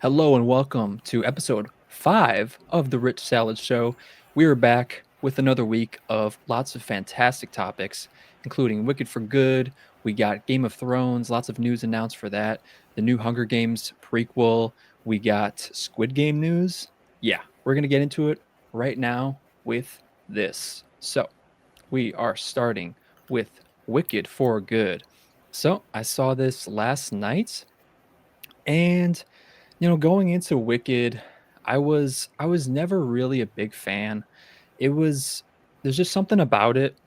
Hello and welcome to episode 5 of the Rich Salad Show. We are back with another week of lots of fantastic topics, including Wicked for Good. We got Game of Thrones, lots of news announced for that. The new Hunger Games prequel. We got Squid Game news. Yeah, we're going to get into it right now with this. So, we are starting with Wicked for Good. So, I saw this last night and going into Wicked, I was never really a big fan. It was there's just something about it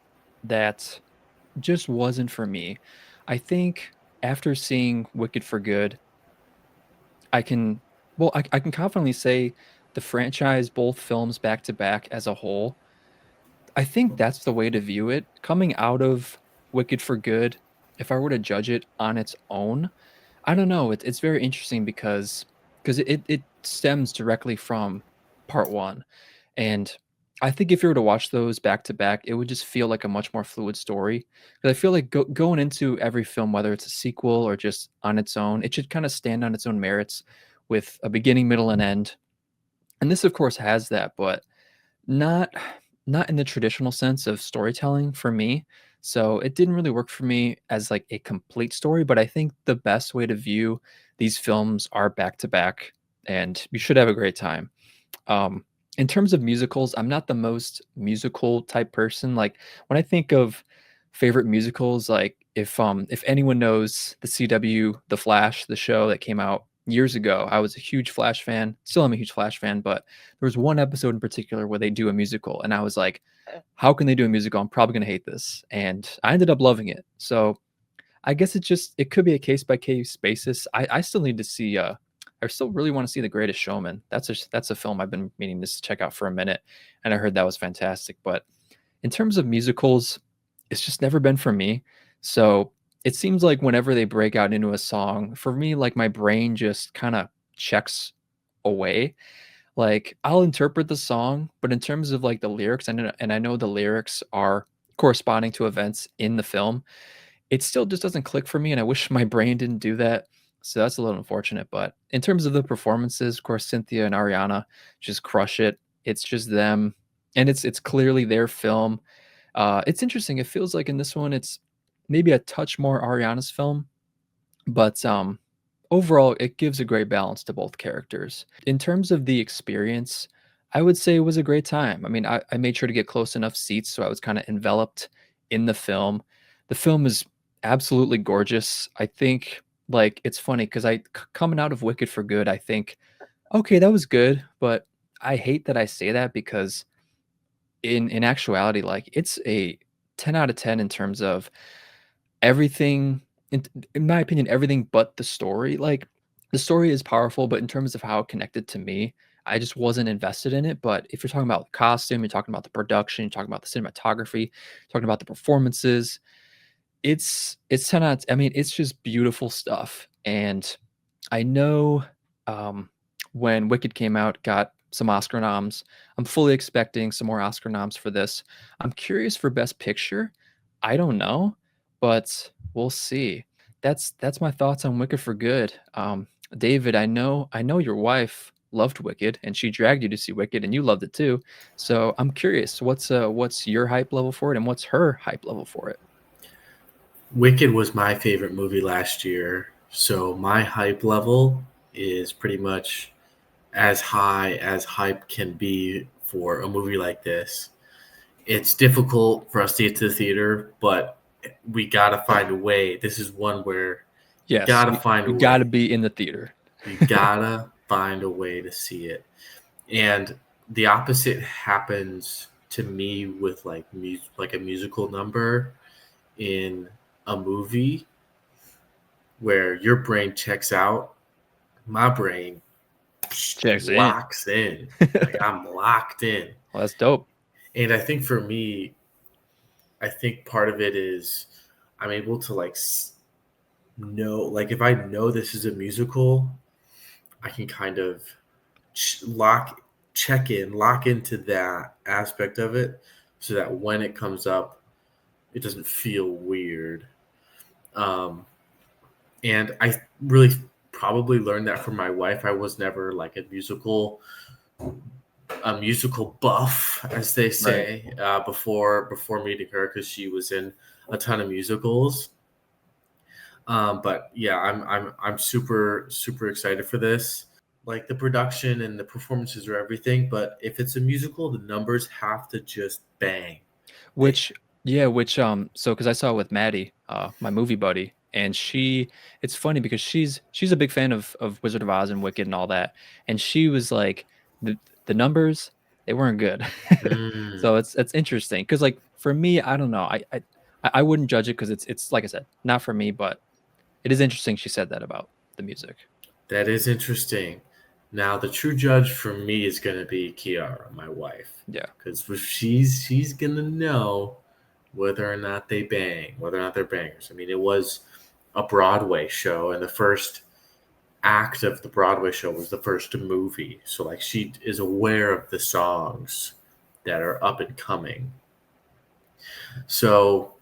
that just wasn't for me. I think after seeing Wicked for Good, I can I can confidently say the franchise, both films back to back as a whole, I think that's the way to view it. Coming out of Wicked for Good, if I were to judge it on its own, I don't know. It's very interesting because it stems directly from part one, and I think if you were to watch those back to back, it would just feel like a much more fluid story. Because I feel like going into every film, whether it's a sequel or just on its own, it should kind of stand on its own merits with a beginning, middle, and end. And this, of course, has that, but not not in the traditional sense of storytelling for me. So it didn't really work for me as like a complete story, but I think the best way to view these films are back to back and you should have a great time. In terms of musicals, I'm not the most musical type person. Like when I think of favorite musicals, like if anyone knows the CW, The Flash, the show that came out years ago, I was a huge Flash fan. Still am a huge Flash fan, but there was one episode in particular where they do a musical, and I was like, how can they do a musical? I'm probably gonna hate this. And I ended up loving it. So I guess it could be a case by case basis. I still need to see I still really want to see The Greatest Showman. That's a film I've been meaning to check out for a minute, and I heard that was fantastic. But in terms of musicals, it's just never been for me. So it seems like whenever they break out into a song, for me, like my brain just kind of checks away. Like I'll interpret the song, but in terms of like the lyrics, and I know the lyrics are corresponding to events in the film, it still just doesn't click for me, and I wish my brain didn't do that. So that's a little unfortunate. But in terms of the performances, of course, Cynthia and Ariana just crush it. It's just them, and it's clearly their film. It's interesting. It feels like in this one, it's maybe a touch more Ariana's film, but overall, it gives a great balance to both characters. In terms of the experience, I would say it was a great time. I mean, I made sure to get close enough seats so I was kind of enveloped in the film. The film is absolutely gorgeous. I think like it's funny because coming out of Wicked for Good, I think, okay, that was good, but I hate that I say that because in actuality, like it's a 10 out of 10 in terms of everything in my opinion, everything but the story. Like, the story is powerful, but in terms of how it connected to me, I just wasn't invested in it. But if you're talking about costume, you're talking about the production, you're talking about the cinematography, talking about the performances, it's 10 out I mean, it's just beautiful stuff. And I know, when Wicked came out, got some Oscar noms. I'm fully expecting some more Oscar noms for this. I'm curious for Best Picture. I don't know, but we'll see. That's my thoughts on Wicked for Good. David, I know your wife loved Wicked and she dragged you to see Wicked and you loved it too. So I'm curious, what's your hype level for it and what's her hype level for it? Wicked was my favorite movie last year, so my hype level is pretty much as high as hype can be for a movie like this. It's difficult for us to get to the theater, but we gotta find a way. This is one where you Yes, gotta find you a got to way. be in the theater. You gotta find a way to see it. And the opposite happens to me with like a musical number in a movie where your brain checks out, my brain Checks in. locks in. Like I'm locked in. Well, that's dope. And I think for me, I think part of it is I'm able to know, like if I know this is a musical, I can kind of lock into that aspect of it so that when it comes up, it doesn't feel weird. Um, and I really probably learned that from my wife. I was never like a musical buff, as they Right. say, before meeting her, because she was in a ton of musicals. But yeah, I'm super excited for this. Like the production and the performances are everything, but if it's a musical, the numbers have to just bang. They Which yeah, which so because I saw it with Maddie, my movie buddy, and it's funny because she's a big fan of Wizard of Oz and Wicked and all that, and she was like the numbers they weren't good. mm, So it's interesting because like for me, I don't know, I wouldn't judge it because it's like I said, not for me, but it is interesting she said that about the music. that is interesting. Now the true judge for me is gonna be Kiara, my wife, Yeah. because she's gonna know whether or not they bang, whether or not they're bangers. I mean, it was a Broadway show, and the first act of the Broadway show was the first movie. So like she is aware of the songs that are up and coming. So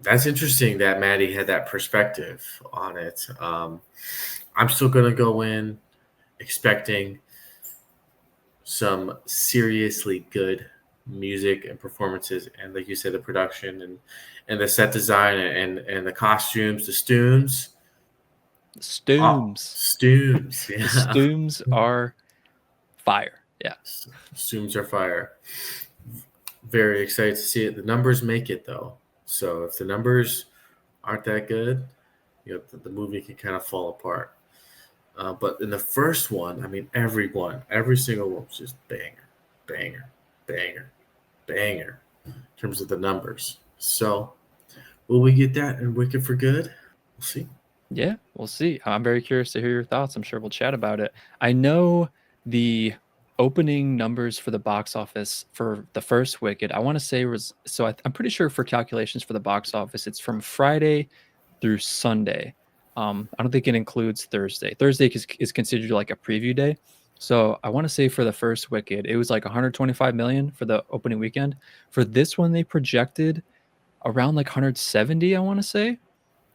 that's interesting that Maddie had that perspective on it. I'm still gonna go in expecting some seriously good music and performances, and like you said, the production and the set design and the costumes, the stooms. Oh, Stooms. stooms, The yeah. Stooms are fire. Yeah. Stooms are fire. Very excited to see it. The numbers make it though. So if the numbers aren't that good, the movie can kind of fall apart. But in the first one, I mean, every single one was just banger, banger, banger, banger in terms of the numbers. So will we get that in Wicked for Good? We'll see. Yeah, we'll see. I'm very curious to hear your thoughts. I'm sure we'll chat about it. I know the opening numbers for the box office for the first Wicked, I want to say was so I'm pretty sure for calculations for the box office, it's from Friday through Sunday. I don't think it includes Thursday. Thursday is considered like a preview day. So I want to say for the first Wicked, it was like 125 million for the opening weekend. For this one, they projected around like 170, I want to say.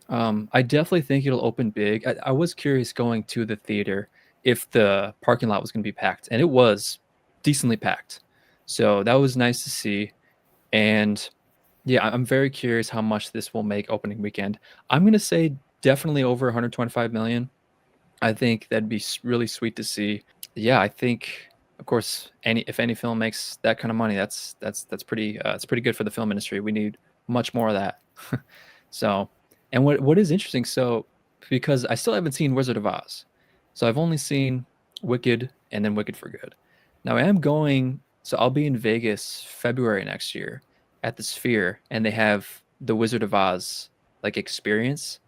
I definitely think it'll open big. I was curious going to the theater if the parking lot was going to be packed, and it was decently packed. So that was nice to see. And yeah, I'm very curious how much this will make opening weekend. I'm going to say definitely over 125 million. I think that'd be really sweet to see. Yeah, I think of course any if any film makes that kind of money, that's pretty it's pretty good for the film industry. We need much more of that. So, and what is interesting, so because I still haven't seen Wizard of Oz, so I've only seen Wicked and then Wicked for Good. Now I am going, so I'll be in Vegas February next year at the Sphere, and they have the Wizard of Oz like experience.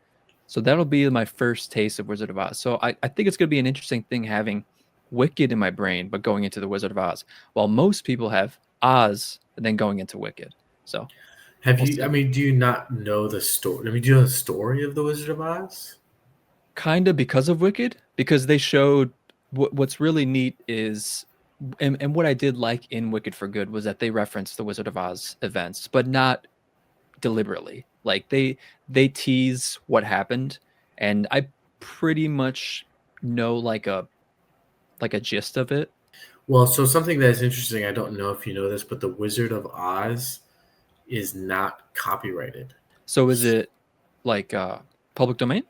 So that'll be my first taste of Wizard of Oz. So I think it's going to be an interesting thing having Wicked in my brain, but going into the Wizard of Oz, while most people have Oz and then going into Wicked. So Have we'll you? I see. mean, do you not know the story? I mean, do you know the story of the Wizard of Oz? Kind of because of Wicked, because they showed what's really neat is, and what I did like in Wicked for Good was that they referenced the Wizard of Oz events, but not deliberately. Like they tease what happened, and I pretty much know like a gist of it. Well, so something that's interesting. I don't know if you know this, but the Wizard of Oz is not copyrighted. So is it like public domain?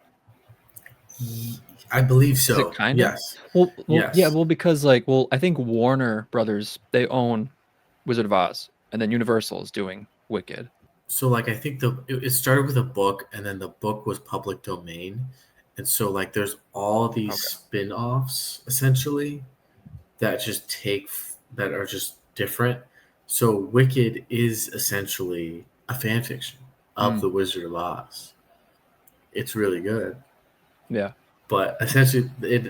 I believe Is it so. kind of? Yes. Yeah, Yes. well, because like, well, I think Warner Brothers they own Wizard of Oz, and then Universal is doing Wicked. So like I think it started with a book, and then the book was public domain. And so like there's all these Okay. spin-offs essentially that are just different. So Wicked is essentially a fan fiction of Mm, the Wizard of Oz. It's really good. yeah. But essentially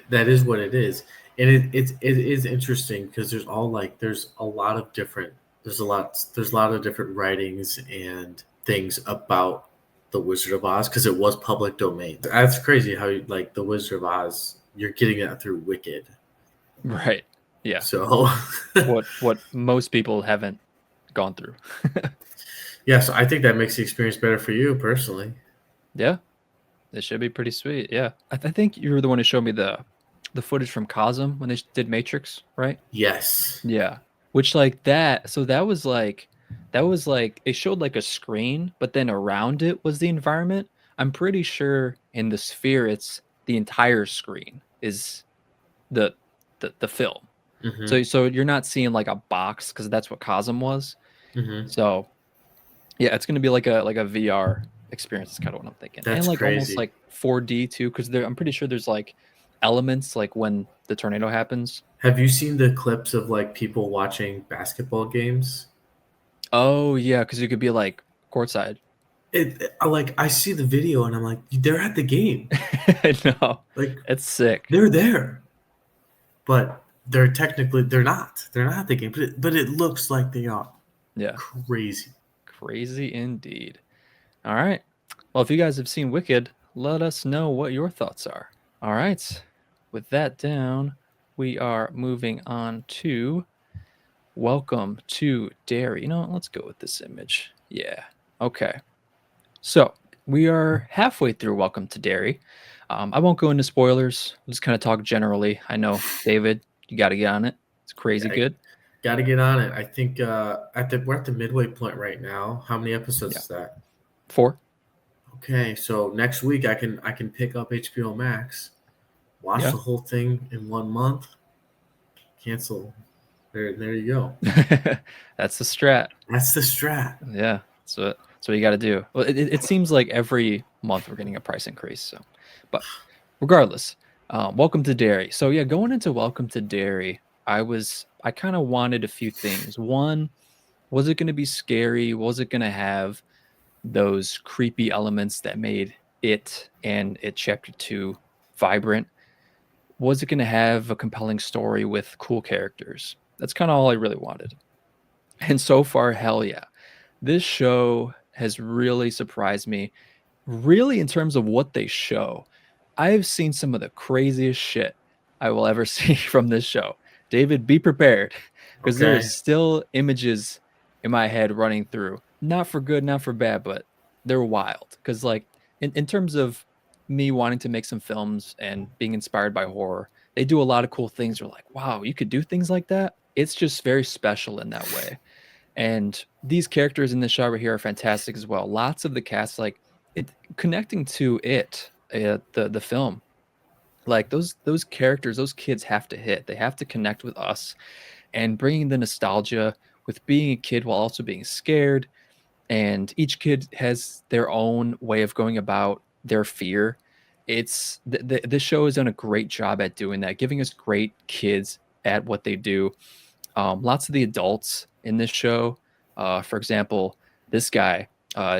that is what it is. And it is interesting because there's a lot of different there's a lot of different writings and things about the Wizard of Oz because it was public domain. That's crazy how like the Wizard of Oz you're getting that through Wicked. Right. Yeah. So What most people haven't gone through. yeah, so I think that makes the experience better for you personally. Yeah. It should be pretty sweet. Yeah, I think you were the one who showed me the footage from Cosm when they did Matrix, right? Yes. Yeah. Which like that, so that was like it showed like a screen, but then around it was the environment. I'm pretty sure in the sphere it's the entire screen is the the film. Mm-hmm. So you're not seeing like a box because that's what Cosm was. Mm-hmm. So yeah, it's gonna be like a VR experience. Is kind of what I'm thinking, and That's like almost crazy. like 4D too, because I'm pretty sure there's like elements like when the tornado happens. Have you seen the clips of like people watching basketball games? Oh yeah, because you could be like courtside. Like I see the video and I'm like, they're at the game. I know. Like It's sick. they're there, but they're not. They're not at the game, but it looks like they are. Yeah. Crazy. Crazy indeed. All right. Well, if you guys have seen Wicked, let us know what your thoughts are. All right. With that down, we are moving on to Welcome to Derry. You know what? Let's go with this image. Yeah. Okay. So we are halfway through Welcome to Derry. I won't go into spoilers. We'll just kind of talk generally. I know, David, you got to get on it. It's crazy Yeah, good. got to get on it. I think we're at the midway point right now. How many episodes Yeah. is that? 4. Okay, so next week I can pick up HBO Max, watch Yeah. the whole thing in 1 month, cancel. There you go. That's the strat. That's the strat. Yeah. So you got to do. Well, it seems like every month we're getting a price increase. So, but regardless, Welcome to Derry. So yeah, going into Welcome to Derry, I kind of wanted a few things. One, was it going to be scary? Was it going to have those creepy elements that made it chapter 2 vibrant? Was it going to have a compelling story with cool characters? That's kind of all I really wanted. And so far, hell yeah. This show has really surprised me, really, in terms of what they show. I have seen some of the craziest shit I will ever see from this show. David, be prepared because there is Okay. still images in my head running through. Not for good, not for bad, but they're wild. Because, like, in terms of me wanting to make some films and being inspired by horror, they do a lot of cool things. You're like, wow, you could do things like that. It's just very special in that way. And these characters in the show right here are fantastic as well. Lots of the cast, like it connecting to the film, like those characters, those kids have to hit. They have to connect with us, and bringing the nostalgia with being a kid while also being scared. And each kid has their own way of going about their fear. This show has done a great job at doing that, giving us great kids at what they do. Lots of the adults in this show, for example, this guy,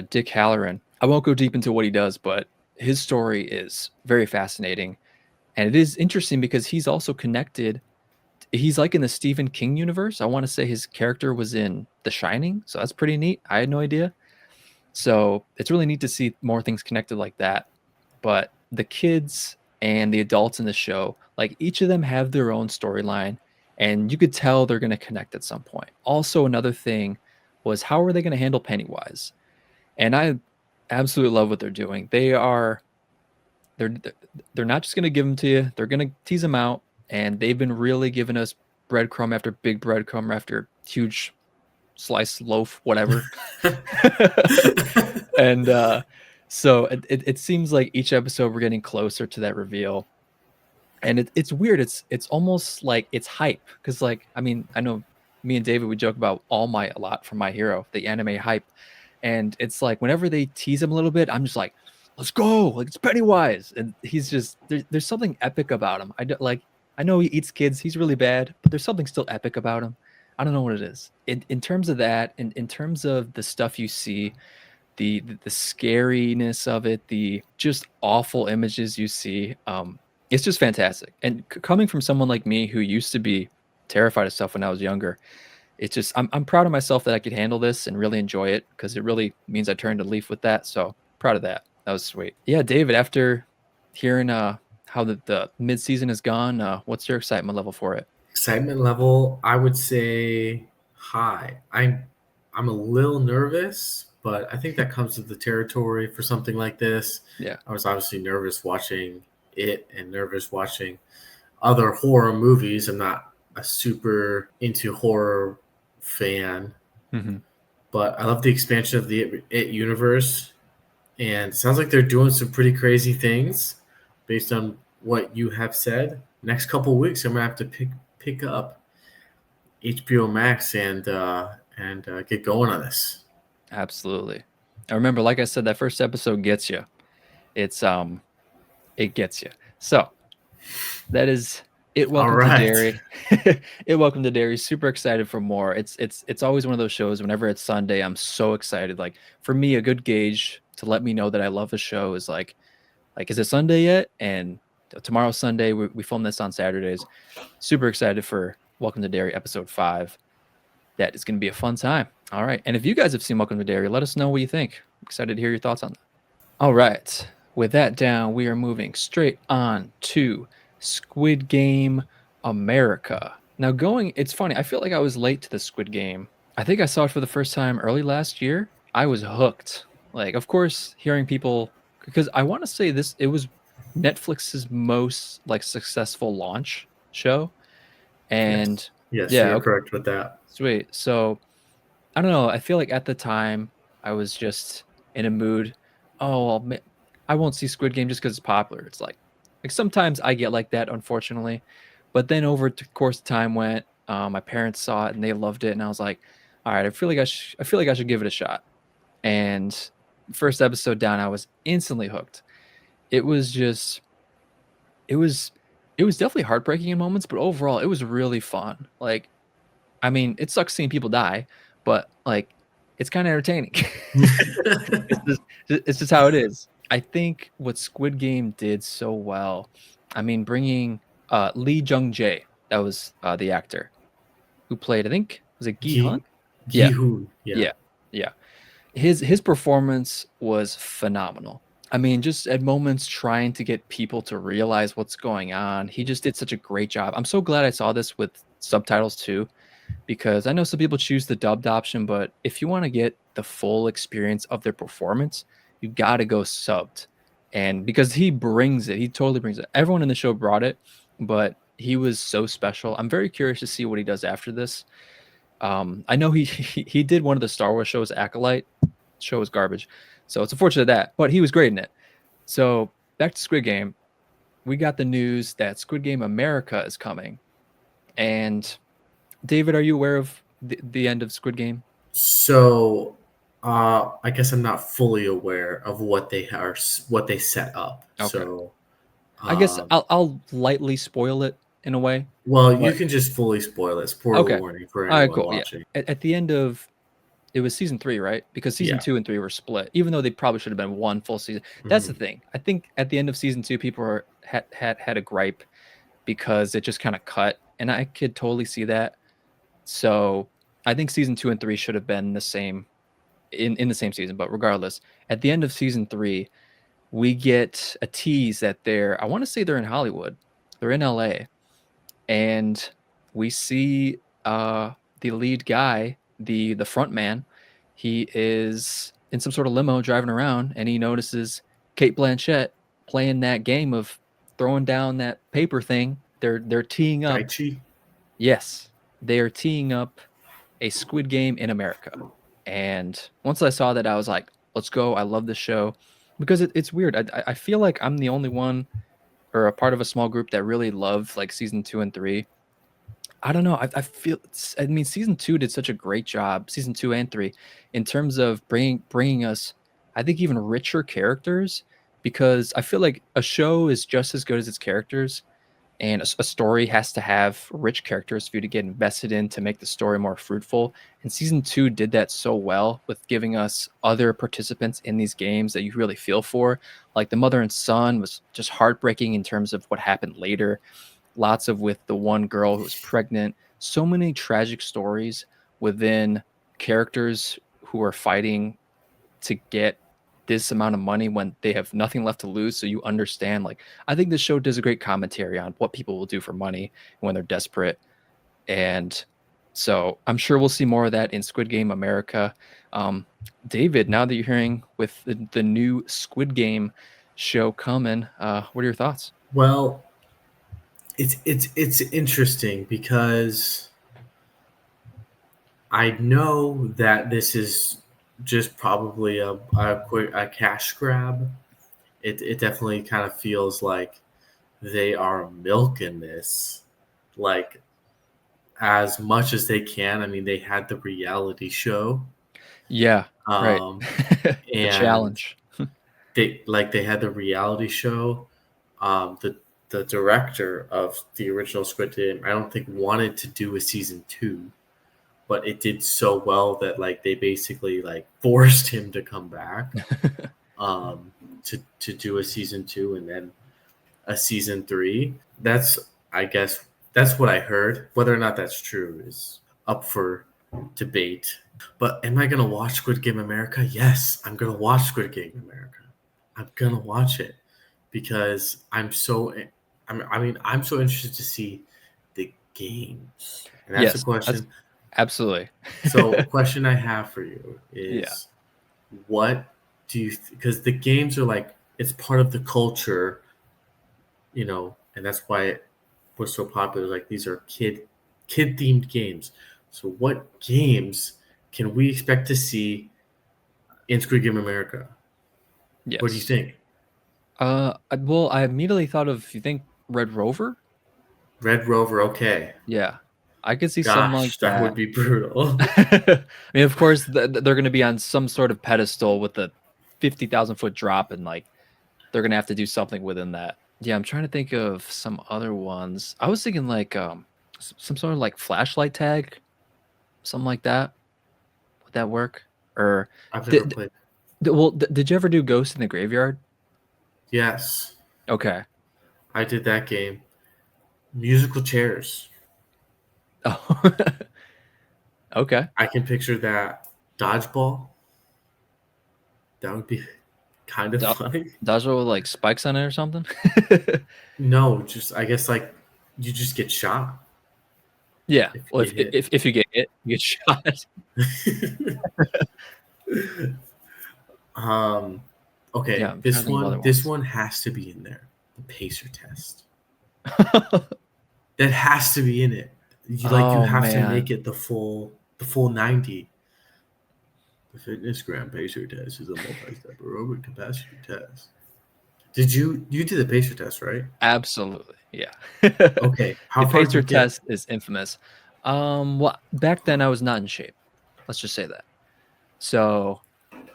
Dick Halloran. I won't go deep into what he does, but his story is very fascinating. And it is interesting because he's also connected. He's like in the Stephen King universe. I want to say his character was in The Shining. So that's pretty neat. I had no idea. So it's really neat to see more things connected like that. But the kids and the adults in the show, like each of them have their own storyline, and you could tell they're going to connect at some point. Also, another thing was how are they going to handle Pennywise? And I absolutely love what they're doing. They're they're not just going to give them to you. They're going to tease them out, and they've been really giving us breadcrumb after big breadcrumb after huge slice loaf, whatever. And so it seems like each episode we're getting closer to that reveal, and it's weird. It's almost like it's hype because, like, I mean, I know me and David, we joke about All Might a lot from My Hero, the anime hype, and it's like whenever they tease him a little bit, I'm just like, let's go, like it's Pennywise, and he's just there's something epic about him. I know he eats kids, he's really bad, but there's something still epic about him. I don't know what it is. In terms of that, in terms of the stuff you see, the scariness of it, the just awful images you see, it's just fantastic. And coming from someone like me who used to be terrified of stuff when I was younger, it's just I'm proud of myself that I could handle this and really enjoy it because it really means I turned a leaf with that. So proud of that. That was sweet. Yeah, David, after hearing how the mid season has gone, what's your excitement level for it? Excitement level, I would say high. I'm a little nervous but I think that comes with the territory for something like this. Yeah. I was obviously nervous watching it and nervous watching other horror movies. I'm not a super into horror fan, Hmm. but I love the expansion of the It universe. And it sounds like they're doing some pretty crazy things based on what you have said. Next couple of weeks, I'm gonna have to pick up HBO Max and get going on this. Absolutely. I remember, like I said, that first episode gets you. It's it gets you. So that is it. All Welcome to right. Derry. It welcome to Derry. Super excited for more. It's always one of those shows. Whenever it's Sunday, I'm so excited. Like for me, a good gauge to let me know that I love a show is like is it Sunday yet? And tomorrow's Sunday. We film this on Saturdays. Super excited for Welcome to Derry episode 5. That is going to be a fun time. All right. And if you guys have seen Welcome to Derry, let us know what you think. I'm excited to hear your thoughts on that. All right. With that down, we are moving straight on to Squid Game America. Now, it's funny. I feel like I was late to the Squid Game. I think I saw it for the first time early last year. I was hooked. Like, of course, hearing people, because I want to say it was Netflix's most like successful launch show. Yes. And Yes, yeah, you're okay, correct with that. sweet. So I don't know. I feel like at the time I was just in a mood. Oh, I won't see Squid Game just because it's popular. It's like sometimes I get like that, unfortunately. But then over the course of time went. My parents saw it and they loved it, and I was like, all right, I feel like I should give it a shot. And first episode down, I was instantly hooked. It was just, it was, it was definitely heartbreaking in moments, but overall, it was really fun. Like I mean, it sucks seeing people die, but like it's kind of entertaining. it's just it's just how it is. I think what Squid Game did so well, I mean, bringing Lee Jung Jae, that was the actor who played, I think, was it Gi Hun? Gi Yeah, Gi-hoon, yeah. yeah, yeah. His performance was phenomenal. I mean, just at moments trying to get people to realize what's going on. He just did such a great job. I'm so glad I saw this with subtitles too, because I know some people choose the dubbed option, but if you want to get the full experience of their performance, you got to go subbed. And because he brings it, he totally brings it. Everyone in the show brought it, but he was so special. I'm very curious to see what he does after this. I know he did one of the Star Wars shows, Acolyte. Show was garbage, so it's unfortunate that, but he was great in it. So back to Squid Game, we got the news that Squid Game America is coming, and David, are you aware of the end of Squid Game? So, I guess I'm not fully aware of what they set up. Okay. So, I guess um, I'll lightly spoil it in a way. well, you But can just fully spoil it. Spoiler okay. warning for All right, anyone cool. Yeah. watching. At the end of it was season 3, right? Because season Yeah. 2 and 3 were split, even though they probably should have been one full season. That's the Mhm. thing. I think at the end of season 2, people had a gripe because it just kind of cut, and I could totally see that. So I think season 2 and 3 should have been the same in the same season. But regardless, at the end of season 3, we get a tease that I want to say they're in Hollywood. They're in LA. And we see the lead guy, the front man. He is in some sort of limo driving around, and he notices Kate Blanchett playing that game of throwing down that paper thing. They're teeing Tai up. Chi. Yes, they are teeing up a Squid Game in America. And once I saw that, I was like, let's go. I love this show because it's weird. I feel like I'm the only one or a part of a small group that really loved like season 2 and 3. I don't know. I feel. I mean, season 2 did such a great job. Season 2 and 3, in terms of bringing us, I think, even richer characters. Because I feel like a show is just as good as its characters, and a story has to have rich characters for you to get invested in to make the story more fruitful. And season 2 did that so well with giving us other participants in these games that you really feel for. Like the mother and son was just heartbreaking in terms of what happened later. Lots of with the one girl who was pregnant. So many tragic stories within characters who are fighting to get this amount of money when they have nothing left to lose. So you understand, like, I think this show does a great commentary on what people will do for money when they're desperate. And So I'm sure we'll see more of that in Squid Game America. Um, David, now that you're hearing with the new Squid Game show coming, what are your thoughts? Well, it's interesting because I know that this is just probably a quick a cash grab. It definitely kind of feels like they are milking this like as much as they can. I mean, they had the reality show, Yeah, right. um, The and challenge. they had the reality show. The director of the original Squid Game, I don't think wanted to do a season two, but it did so well that like they basically like forced him to come back um, to do a season two and then a season three. That's I guess that's what I heard. Whether or not that's true is up for debate. But am I gonna watch Squid Game America? Yes, I'm gonna watch Squid Game America. I'm gonna watch it because I'm so interested to see the games. And that's the Yes, that's question. absolutely. So, question I have for you Yeah. is what do you because the games are like it's part of the culture, and that's why it was so popular. Like these are kid themed games. So, what games can we expect to see in Squid Game America? What do you Yes. think? Well, I immediately thought of, you think Red Rover? Red Rover, okay. Yeah. I could see something like Gosh, that would that. be brutal. I mean, of course, they're going to be on some sort of pedestal with a 50,000-foot drop, and like they're going to have to do something within that. Yeah, I'm trying to think of some other ones. I was thinking like some sort of like flashlight tag, something like that. Would that work? Or I've never did played. did you ever do Ghost in the Graveyard? Yes, Okay. I did that game. Musical chairs. Oh. Okay. I can picture that. Dodgeball. That would be kind of Do funny. Dodgeball with like spikes on it or something? No, just I guess like you just get shot Yeah. if Well, you get if you get hit, you get shot. hit. um, Yeah, okay, I'm trying to this think of other one this ones. one has to be in there. The pacer test. That has to be in it. You Oh have to make man. it the full 90. The fitness gram pacer test is a multi-step aerobic capacity test. You did the pacer test, right? Absolutely. Yeah. Okay, how The far did pacer you get? test is infamous. Well, back then I was not in shape. Let's just say that. So,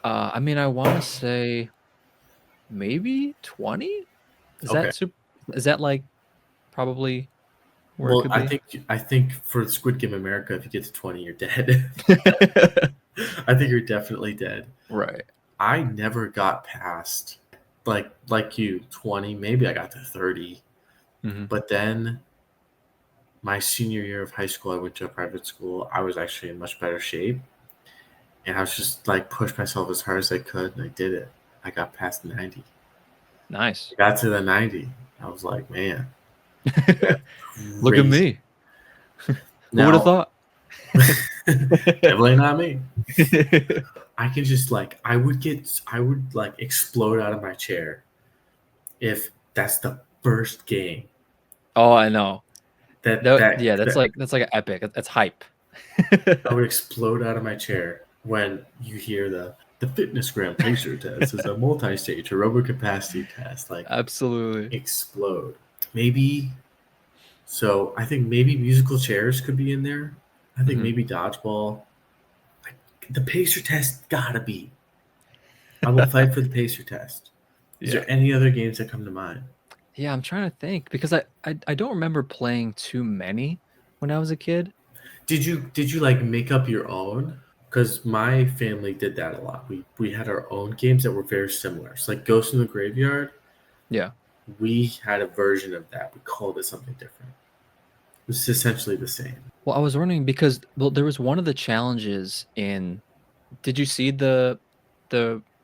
I mean, I want to say maybe 20? Is Okay. that super, is that like probably where it Well, could I be? think I think for Squid Game America, if you get to 20, you're dead. I think you're definitely dead. Right. I never got past like you 20, maybe I got to 30. Mhm. But then my senior year of high school, I went to a private school. I was actually in much better shape, and I was just like pushed myself as hard as I could, and I did it. I got past 90. Nice. I got to the 90. I was like, man, that's Look at crazy. me. Who would have Now, thought? definitely not me. I can just like I would like explode out of my chair if that's the first game Oh, I know. that That that yeah, that that's like an epic. That's hype. I would explode out of my chair when you hear the fitness gram pacer test is a multi-stage aerobic capacity test. Like Absolutely. explode. Maybe so. I think maybe musical chairs could be in there. I think Mhm. maybe dodgeball. Like the pacer test gotta be. I will fight for the pacer test. Is Yeah. there any other games that come to mind? Yeah, I'm trying to think because I don't remember playing too many when I was a kid. Did you like make up your own? Because my family did that a lot. We had our own games that were very similar. So like Ghost in the Graveyard, Yeah. we had a version of that. We called it something different. It was essentially the same. Well, I was wondering because, well, there was one of the challenges in, did you see the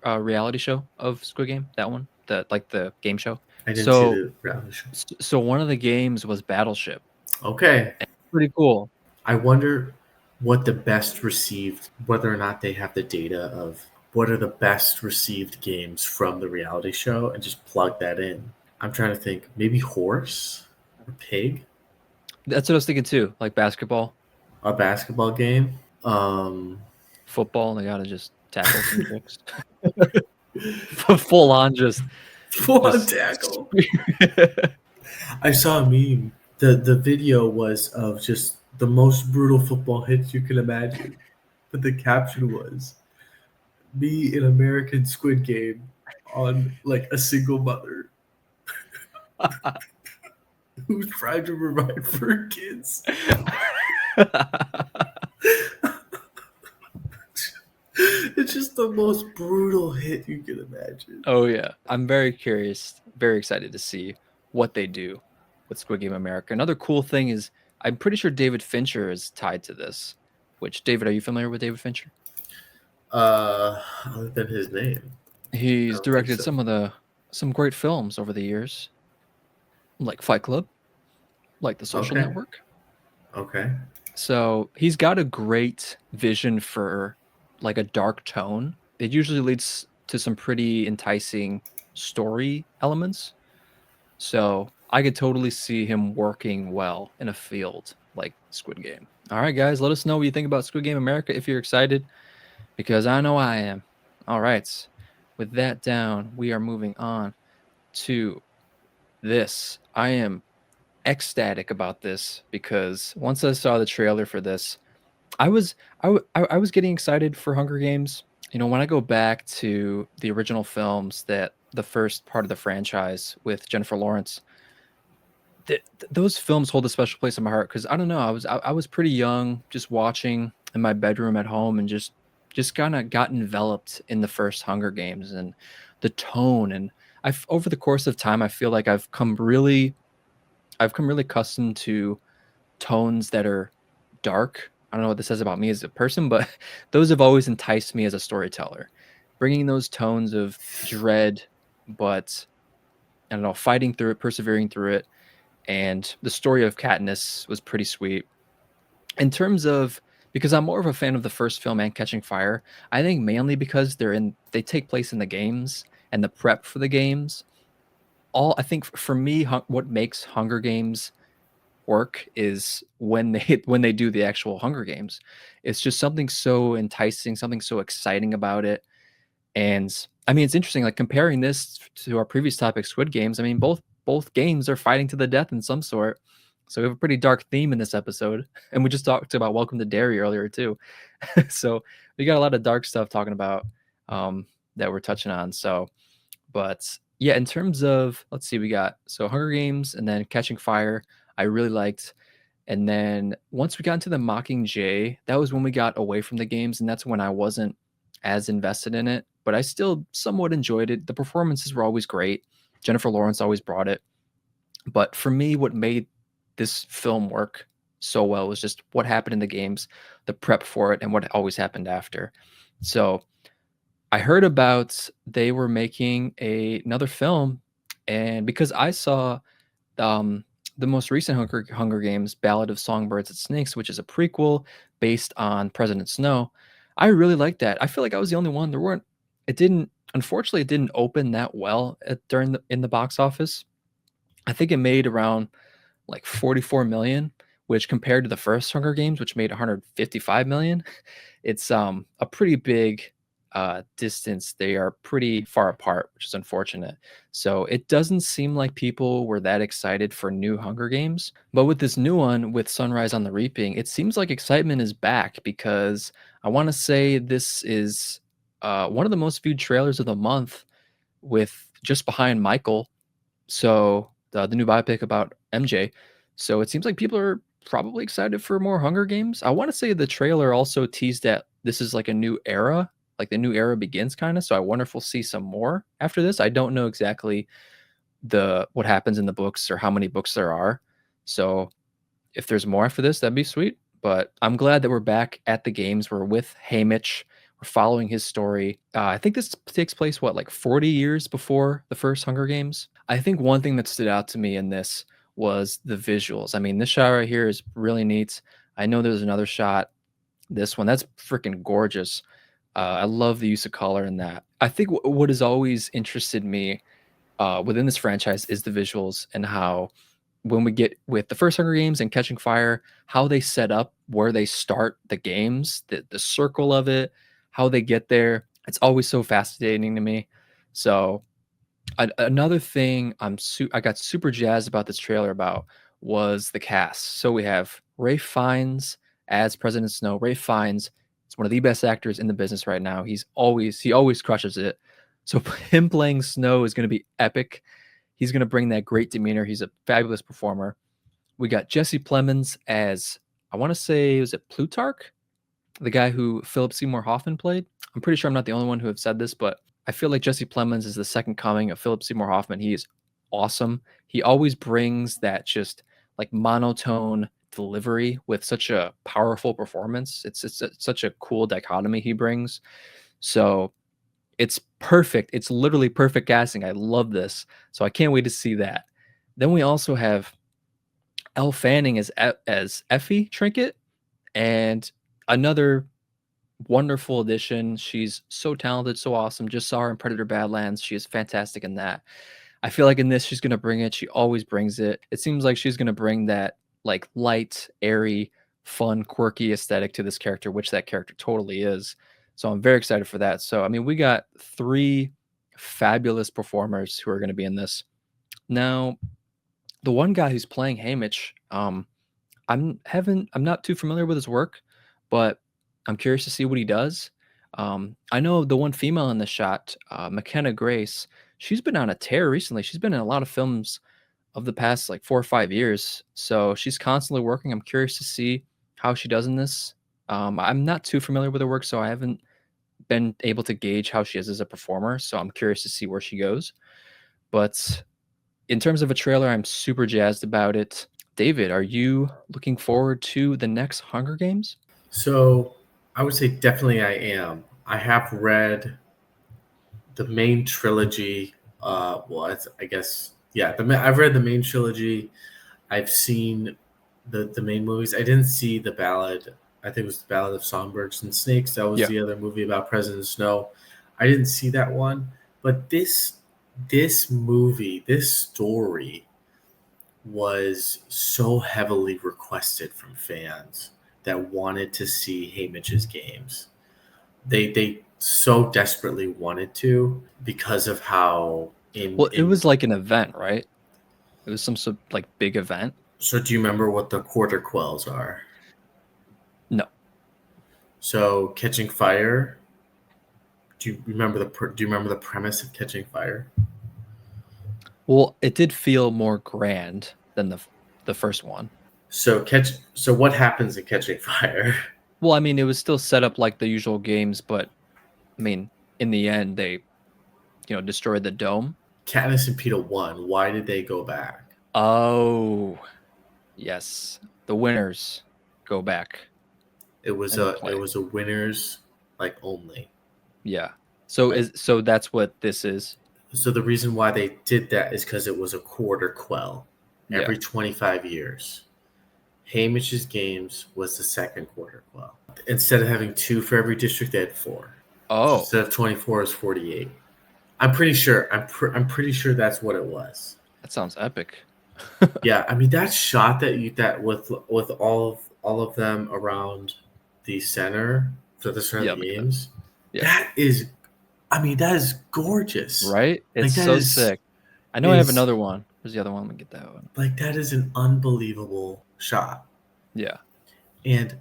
reality show of Squid Game? That one? The game show? I didn't see So the reality show. so one of the games was Battleship. Okay, Pretty cool. I wonder. what the best received, whether or not they have the data of what are the best received games from the reality show, and just plug that in. I'm trying to think, maybe horse or pig, That's what I was thinking too. Like basketball, a basketball game. Um, football, they gotta just tackle some chicks. Full on, Full on just. tackle. I saw a meme. The video was of just the most brutal football hits you can imagine. But the caption was me in American Squid Game on like a single mother who's trying to provide for her kids. It's just the most brutal hit you can imagine. Oh yeah, I'm very curious, very excited to see what they do with Squid Game America. Another cool thing is I'm pretty sure David Fincher is tied to this. Which David, are you familiar with David Fincher? Other than his name, I He's don't think directed so. some great films over the years, like Fight Club, like The Social Okay, Network. okay. So he's got a great vision for like a dark tone. It usually leads to some pretty enticing story elements. So I could totally see him working well in a field like Squid Game. All right, guys, let us know what you think about Squid Game America if you're excited, because I know I am. All right, with that down, we are moving on to this. I am ecstatic about this because once I saw the trailer for this, I was getting excited for Hunger Games. You know, when I go back to the original films, that the first part of the franchise with Jennifer Lawrence, those films hold a special place in my heart because I don't know, I was pretty young, just watching in my bedroom at home, and just kind of got enveloped in the first Hunger Games and the tone. And I've over the course of time, I feel like I've come really accustomed to tones that are dark. I don't know what this says about me as a person, but those have always enticed me as a storyteller. Bringing those tones of dread, but I don't know, fighting through it, persevering through it. And the story of Katniss was pretty sweet. In terms of, because I'm more of a fan of the first film and Catching Fire, I think mainly because they take place in the games and the prep for the games. All I think for me, what makes Hunger Games work is when they when they do the actual Hunger Games. It's just something so enticing, something so exciting about it. And I mean, it's interesting, like comparing this to our previous topic, Squid Games. I mean, both games are fighting to the death in some sort. So we have a pretty dark theme in this episode, and we just talked about Welcome to Derry earlier too. So we got a lot of dark stuff talking about that we're touching on. So, but yeah, in terms of let's see, we got so Hunger Games and then Catching Fire. I really liked. And then once we got into the Mockingjay, that was when we got away from the games, and that's when I wasn't as invested in it, but I still somewhat enjoyed it. The performances were always great. Jennifer Lawrence always brought it. But for me, what made this film work so well was just what happened in the games, the prep for it, and what always happened after. So I heard about they were making another film, and because I saw um, the most recent Hunger Games, Ballad of Songbirds and Snakes, which is a prequel based on President Snow. I really liked that. I feel like I was the only one. There weren't. It didn't. Unfortunately, it didn't open that well during in the box office. I think it made around like 44 million, which compared to the first Hunger Games, which made 155 million, it's a pretty big distance. They are pretty far apart, which is unfortunate. So it doesn't seem like people were that excited for new Hunger Games. But with this new one, with Sunrise on the Reaping, it seems like excitement is back because I want to say this is one of the most viewed trailers of the month, with just behind Michael, so the new biopic about MJ. So it seems like people are probably excited for more Hunger Games. I want to say the trailer also teased that this is like a new era, like the new era begins kind of. So I wonder if we'll see some more after this. I don't know exactly the what happens in the books or how many books there are. So if there's more after this, that'd be sweet. But I'm glad that we're back at the games. We're with Haymitch. We're following his story. I think this takes place, what, like 40 years before the first Hunger Games? I think one thing that stood out to me in this was the visuals. I mean, this shot right here is really neat. I know there's another shot this one. That's freaking gorgeous. I love the use of color in that. I think what has always interested me within this franchise is the visuals and how when we get with the first Hunger Games and Catching Fire, how they set up where they start the games, the circle of it, how they get there. It's always so fascinating to me. So another thing I got super jazzed about this trailer about was the cast. So we have Ray Fiennes as President Snow. Ray Fiennes is one of the best actors in the business right now. He always crushes it. So him playing Snow is going to be epic. He's going to bring that great demeanor. He's a fabulous performer. We got Jesse Plemons as, I want to say, was it Plutarch? The guy who Philip Seymour Hoffman played. I'm pretty sure I'm not the only one who have said this, but I feel like Jesse Plemons is the second coming of Philip Seymour Hoffman. He is awesome. He always brings that just like monotone delivery with such a powerful performance. It's such a cool dichotomy he brings. So it's perfect. It's literally perfect casting. I love this. So I can't wait to see that. Then we also have Elle Fanning as Effie Trinket, and another wonderful addition. She's so talented, so awesome. Just saw her in Predator Badlands. She is fantastic in that. I feel like in this, she's gonna bring it. She always brings it. It seems like she's gonna bring that like light, airy, fun, quirky aesthetic to this character, which that character totally is. So I'm very excited for that. So I mean, we got three fabulous performers who are going to be in this. Now, the one guy who's playing Haymitch, I'm not too familiar with his work, but I'm curious to see what he does. I know the one female in the shot, McKenna Grace. She's been on a tear recently. She's been in a lot of films of the past like 4 or 5 years, so she's constantly working. I'm curious to see how she does in this. I'm not too familiar with her work, so I haven't been able to gauge how she is as a performer. So I'm curious to see where she goes. But in terms of a trailer, I'm super jazzed about it. David, are you looking forward to the next Hunger Games? So I would say definitely I am. I have read the main trilogy. I guess yeah. I've read the main trilogy. I've seen the main movies. I didn't see the ballad. I think it was the Ballad of Songbirds and Snakes. That was Yeah. the other movie about President Snow. I didn't see that one, but this movie, this story was so heavily requested from fans that wanted to see Haymitch's games. They so desperately wanted to because of how Well, it in was like an event, right? It was some sort of like big event. so do you remember what the quarter quells are? No. So Catching Fire. Do you remember the premise of Catching Fire? Well, it did feel more grand than the first one. So what happens in Catching Fire? Well, I mean, it was still set up like the usual games, but I mean, in the end, they destroyed the dome. Katniss and Peeta won. Why did they go back? Oh, yes, the winners go back It was and a play. winners like only. Yeah. So Like that's what this is. so the reason why they did that is because it was a quarter quell Yeah. every 25 years. Haymitch's games was the second quarter quell. Instead of having two for every district, they had four. Oh, Instead of 24, it's 48. I'm pretty sure. I'm pretty sure that's what it was. that sounds epic. Yeah, I mean that shot that with all of them around the center for the start Yeah, of the look at that. games. Yeah. That is, I mean, that is gorgeous. Right? It's Like that so sick. I know I have is another one. Where's the other one? Let me get that one. like that is an unbelievable shot. Yeah. And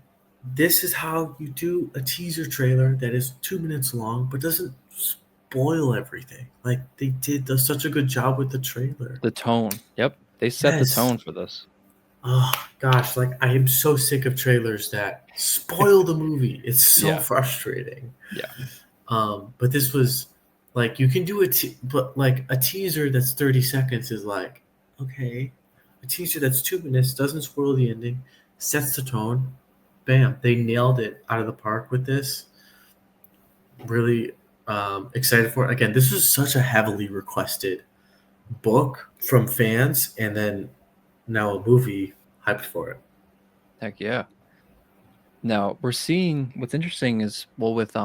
this is how you do a teaser trailer that is 2 minutes long but doesn't spoil everything. Like they did such a good job with the trailer. The tone. Yep. They set the Yes. tone for this. Oh gosh, like I am so sick of trailers that spoil the movie. It's so Yeah. frustrating. Yeah. But this was like you can do it, but like a teaser that's 30 seconds is like okay. A teaser that's 2 minutes doesn't spoil the ending, sets the tone. Bam, they nailed it out of the park with this. Really excited for it. Again, this was such a heavily requested book from fans, and then now a movie hyped for it. Heck yeah. Now we're seeing what's interesting is well with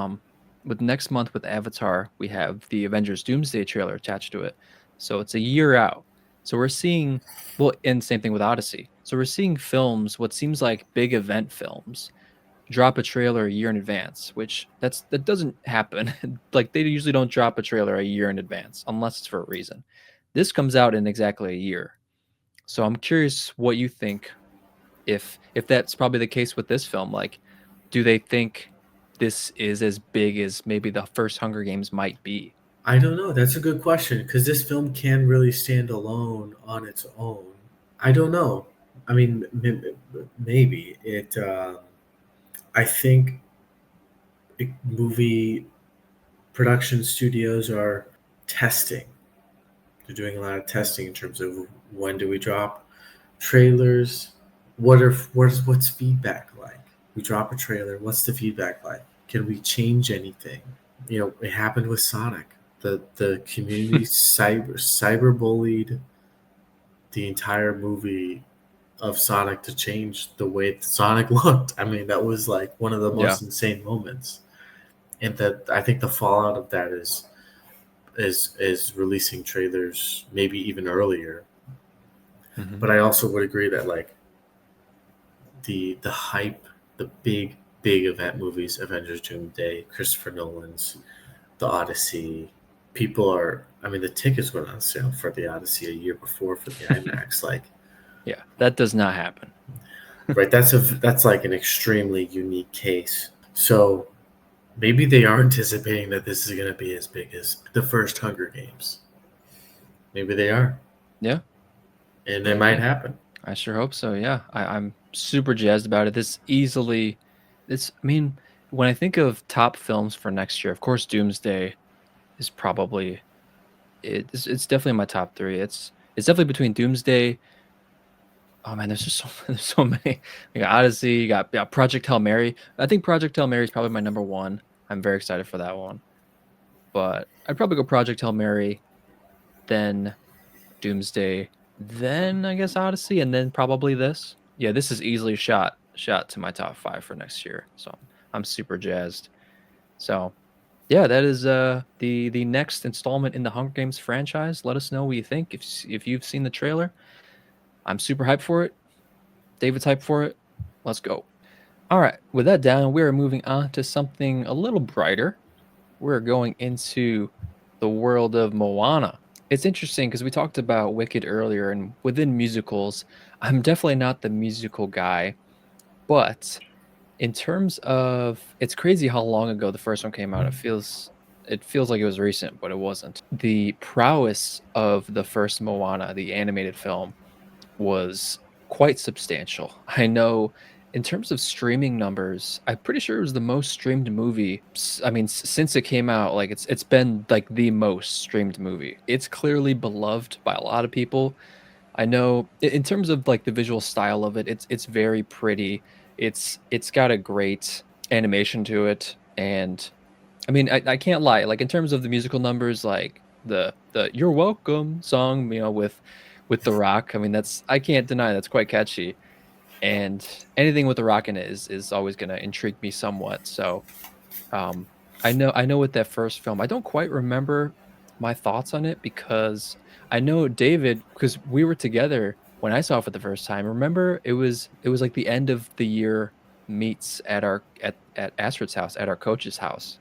next month with Avatar, we have the Avengers Doomsday trailer attached to it. So it's a year out. So we're seeing well, and same thing with Odyssey. So we're seeing films, what seems like big event films, drop a trailer a year in advance, which that doesn't happen. Like they usually don't drop a trailer a year in advance unless it's for a reason. This comes out in exactly a year. So I'm curious what you think if that's probably the case with this film. Like, do they think this is as big as maybe the first Hunger Games might be? I don't know. That's a good question because this film can really stand alone on its own. I don't know. I mean, maybe it. I think movie production studios are testing. They're doing a lot of testing in terms of when do we drop trailers. What's feedback like? We drop a trailer. What's the feedback like? Can we change anything? It happened with Sonic. The community cyber bullied the entire movie of Sonic to change the way Sonic looked. I mean, that was like one of the Yeah. most insane moments. And that I think the fallout of that is releasing trailers maybe even earlier. Hmm. But I also would agree that like the hype, the big event movies, Avengers Doomsday, Christopher Nolan's The Odyssey, people are. I mean, the tickets went on sale for the Odyssey a year before for the IMAX. Like, Yeah, that does not happen. right? That's like an extremely unique case. So maybe they are anticipating that this is going to be as big as the first Hunger Games. Maybe they are, Yeah, and it might maybe. happen. I sure hope so. Yeah, I'm super jazzed about it. I mean, when I think of top films for next year, of course, Doomsday is probably it's definitely in my top three. It's definitely between Doomsday. Oh man, there's just so there's so many. You got Odyssey, you got yeah, Project Hail Mary. I think Project Hail Mary is probably my number one. I'm very excited for that one. But I'd probably go Project Hail Mary, then Doomsday, then I guess Odyssey, and then probably this. Yeah, this is easily shot to my top five for next year. So I'm super jazzed. So yeah, that is the next installment in the Hunger Games franchise. Let us know what you think if you've seen the trailer. I'm super hyped for it. David's hyped for it. Let's go. All right, with that down, we are moving on to something a little brighter. We're going into the world of Moana. It's interesting because we talked about Wicked earlier, and within musicals, I'm definitely not the musical guy, but in terms of it's crazy how long ago the first one came out. It feels like it was recent, but it wasn't. The prowess of the first Moana, the animated film, was quite substantial. I know in terms of streaming numbers, I'm pretty sure it was the most streamed movie. I mean, since it came out, like it's been like the most streamed movie. It's clearly beloved by a lot of people. I know in terms of like the visual style of it, it's very pretty. It's got a great animation to it, and I mean, I can't lie. Like in terms of the musical numbers, like the "You're Welcome" song, with The Rock. I mean, that's I can't deny that's quite catchy. And anything with The Rock in it is always gonna intrigue me somewhat. So um, I know with that first film, I don't quite remember my thoughts on it because I know David because we were together when I saw it for the first time. Remember, it was like the end of the year meets at Astrid's house at our coach's house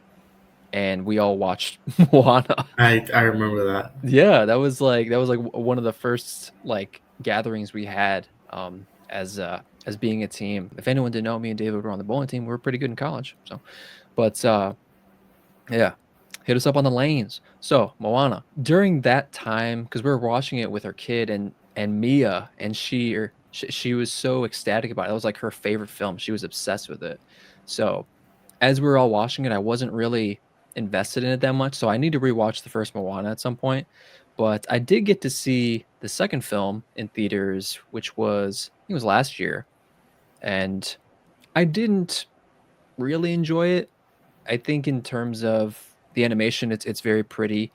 and we all watched Moana. I remember that. Yeah, that was like one of the first like gatherings we had as being a team. If anyone didn't know, me and David were on the bowling team. We were pretty good in college. So, but yeah, hit us up on the lanes. So Moana during that time because we were watching it with our kid and Mia and she was so ecstatic about it. It was like her favorite film. She was obsessed with it. So as we were all watching it, I wasn't really invested in it that much, so I need to rewatch the first Moana at some point. But I did get to see the second film in theaters, which was I think it was last year, and I didn't really enjoy it. I think in terms of the animation, it's very pretty,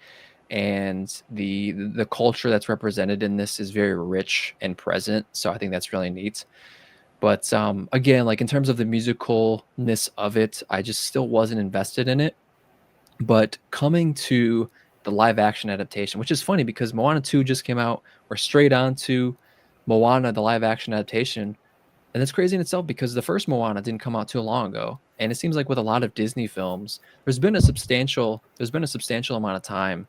and the culture that's represented in this is very rich and present. So I think that's really neat. But again, like in terms of the musicalness of it, I just still wasn't invested in it. But coming to the live action adaptation, which is funny because Moana 2 just came out, we're straight on to Moana, the live action adaptation. And that's crazy in itself because the first Moana didn't come out too long ago. And it seems like with a lot of Disney films, there's been a substantial amount of time,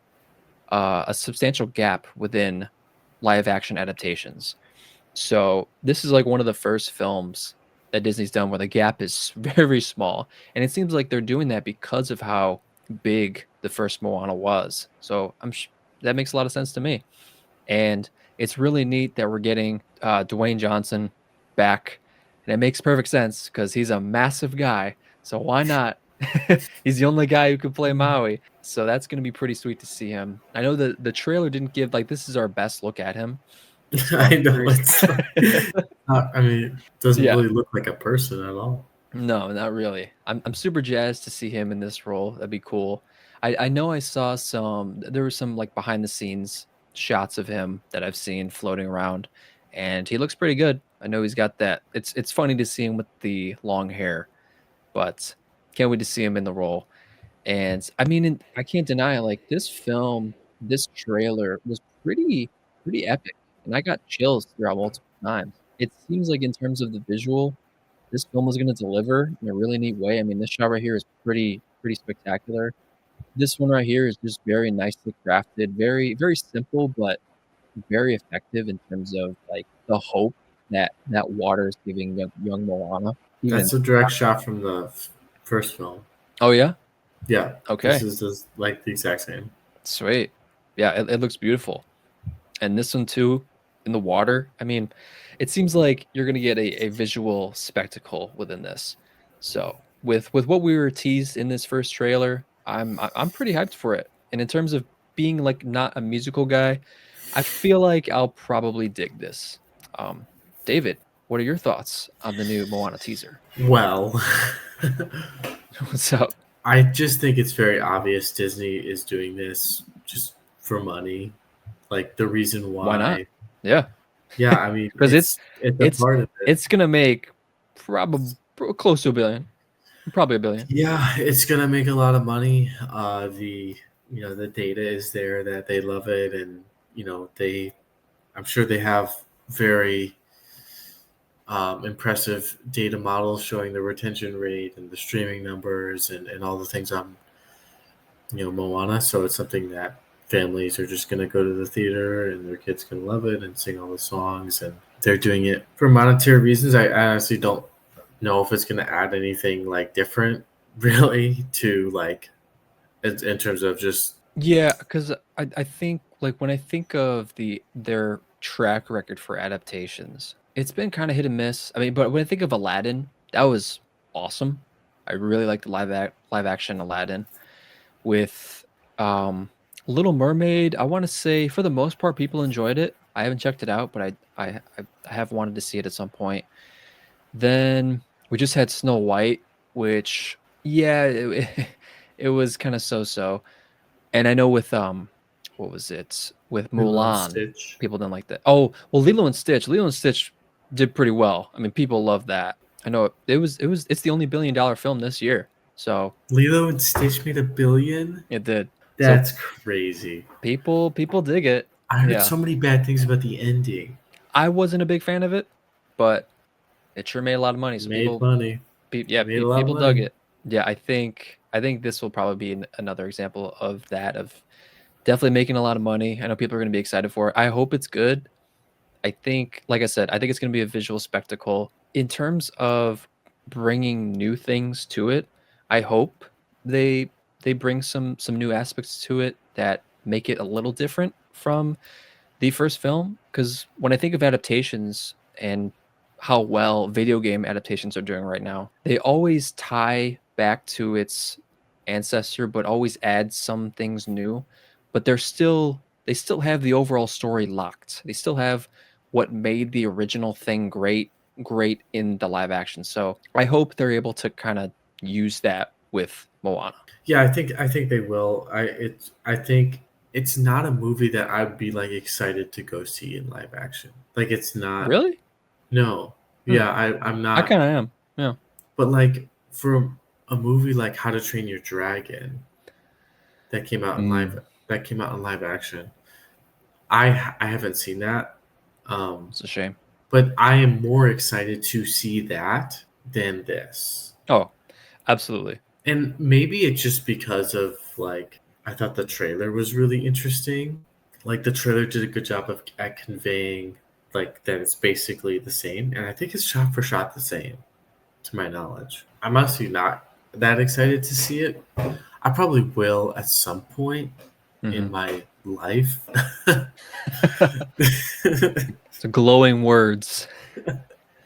a substantial gap within live action adaptations. So this is like one of the first films that Disney's done where the gap is very small. And it seems like they're doing that because of how big the first Moana was. So that makes a lot of sense to me. And it's really neat that we're getting Dwayne Johnson back. And it makes perfect sense because he's a massive guy. So why not? He's the only guy who could play Maui. So that's going to be pretty sweet to see him. I know the trailer didn't give like this is our best look at him. So I'm I know curious. it's I mean, it doesn't Yeah. really look like a person at all. No, not really. I'm super jazzed to see him in this role. That'd be cool. I know I saw there were some like behind the scenes shots of him that I've seen floating around, and he looks pretty good. I know he's got that. It's funny to see him with the long hair, but can't wait to see him in the role. And I mean, I can't deny like this film, this trailer was pretty epic, and I got chills throughout multiple times. It seems like in terms of the visual this film was gonna deliver in a really neat way. I mean, this shot right here is pretty spectacular. This one right here is just very nicely crafted, very simple, but very effective in terms of, like, the hope that water is giving young Moana, even That's a direct shot from the first film. Oh, yeah? Yeah, this Okay. is just like the exact same. Sweet. Yeah, it looks beautiful. And this one too, in the water, I mean, it seems like you're gonna get a visual spectacle within this. So, with what we were teased in this first trailer, I'm pretty hyped for it. And in terms of being, like, not a musical guy, I feel like I'll probably dig this. Um, David, what are your thoughts on the new Moana teaser? Well, What's up? I just think it's very obvious Disney is doing this just for money. Like the reason Why not? why, Yeah, yeah, I mean, because it's a it's part of it. it's gonna make probably close to a billion. Probably a billion. Yeah, it's gonna make a lot of money. The data is there that they love it, and I'm sure they have very impressive data models showing the retention rate and the streaming numbers and all the things on Moana. So it's something that families are just gonna go to the theater and their kids can love it and sing all the songs, and they're doing it for monetary reasons. I honestly don't know if it's gonna add anything like different really to like in terms of just Yeah, because I think like when I think of their track record for adaptations, it's been kind of hit and miss. I mean, but when I think of Aladdin, that was awesome. I really like the live action Aladdin with Little Mermaid. I want to say for the most part, people enjoyed it. I haven't checked it out, but I have wanted to see it at some point. Then we just had Snow White, which yeah, it was kind of so-so. And I know with what was it? With Lilo and Mulan, Stitch. people didn't like that. Oh, well, Lilo and Stitch. Lilo and Stitch did pretty well. I mean, people love that. I know it's the only $1 billion film this year. So Lilo and Stitch made $1 billion. it did. So That's crazy. people dig it. I heard Yeah. so many bad things about the ending. I wasn't a big fan of it, but it sure made a lot of money. It So made money. It made a lot of people dug money. it. Yeah, I think this will probably be another example of that of definitely making a lot of money. I know people are going to be excited for it. I hope it's good. I think, like I said, I think it's going to be a visual spectacle. In terms of bringing new things to it, I hope they they bring some new aspects to it that make it a little different from the first film. Because when I think of adaptations and how well video game adaptations are doing right now, they always tie back to its ancestor, but always add some things new. But they still have the overall story locked. They still have what made the original thing great in the live action. So I hope they're able to kind of use that with Moana. Yeah, I think they will. I think it's not a movie that I'd be like excited to go see in live action. Like it's not. Really? No, Yeah, I'm I not. kind of am. Yeah. But like for a movie like How to Train Your Dragon that came out in live Mm, that came out in live action, I haven't seen that. Um, it's a shame. but I am more excited to see that than this. Oh, absolutely. And maybe it's just because of like I thought the trailer was really interesting. Like the trailer did a good job of at conveying like that it's basically the same, and I think it's shot for shot the same, to my knowledge. I'm honestly not that excited to see it. I probably will at some point in Hmm. my life. So glowing words.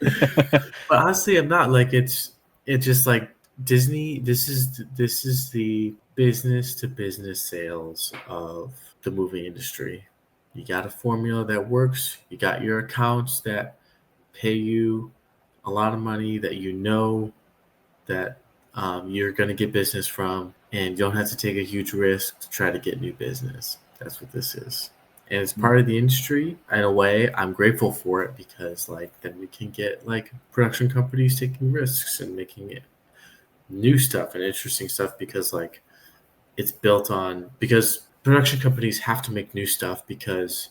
But honestly, I'm not like it's just like Disney. This is the business to business sales of the movie industry. You got a formula that works. You got your accounts that pay you a lot of money that you know that you're going to get business from, and you don't have to take a huge risk to try to get new business. That's what this is. And it's Mm, part of the industry. In a way, I'm grateful for it because, like, then we can get like production companies taking risks and making it new stuff and interesting stuff because, like, it's built on because production companies have to make new stuff because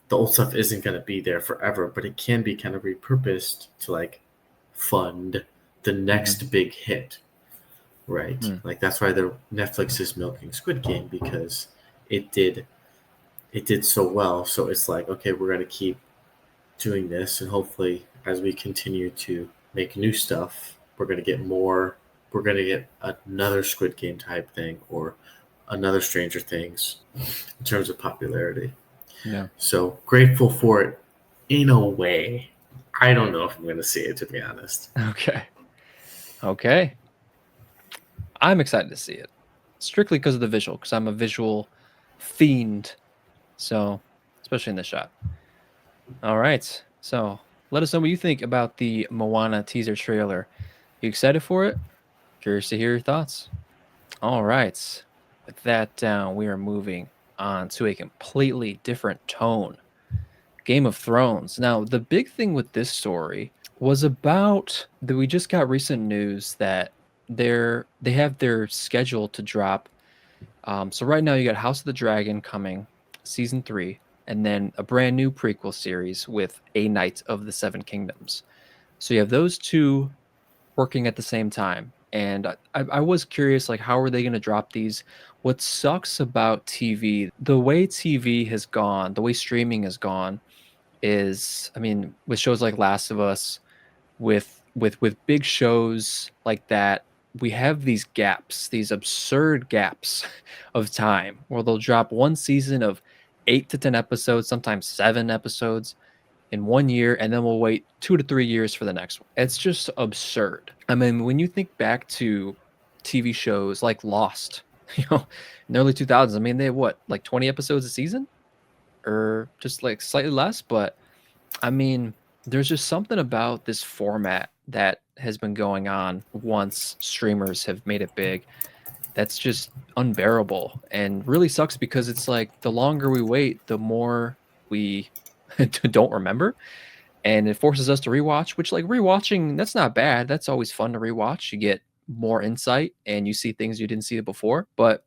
the old stuff isn't going to be there forever, but it can be kind of repurposed to like fund the mhm, next big hit. Right. mm. Like that's why the Netflix is milking Squid Game because it did it did so well. So it's like, okay, we're gonna keep doing this and hopefully as we continue to make new stuff, we're gonna get another Squid Game type thing or another Stranger Things in terms of popularity. Yeah. So grateful for it in a way. I don't know if I'm gonna see it to be honest. Okay. Okay. I'm excited to see it. Strictly because of the visual, because I'm a visual fiend. So, especially in the shot. All right. So, let us know what you think about the Moana teaser trailer. You excited for it? Curious to hear your thoughts. All right. With that down, we are moving on to a completely different tone. Game of Thrones. Now, the big thing with this story was about that we just got recent news that they have their schedule to drop. So right now you got House of the Dragon coming, season 3, and then a brand new prequel series with A Knight of the Seven Kingdoms. So you have those two working at the same time. And I was curious, like, how are they going to drop these? What sucks about TV, the way TV has gone, the way streaming has gone, is, I mean, with shows like Last of Us, with big shows like that, we have these gaps, these absurd gaps of time where they'll drop one season of 8 to 10 episodes, sometimes 7 episodes in 1 year, and then we'll wait 2 to 3 years for the next one. It's just absurd. I mean, when you think back to TV shows like Lost, in the early 2000s, I mean, they had what, like 20 episodes a season? Or just like slightly less, but I mean, there's just something about this format that has been going on once streamers have made it big that's just unbearable and really sucks because it's like the longer we wait, the more we don't remember. And it forces us to rewatch, which, like, rewatching, that's not bad. That's always fun to rewatch. You get more insight and you see things you didn't see before. But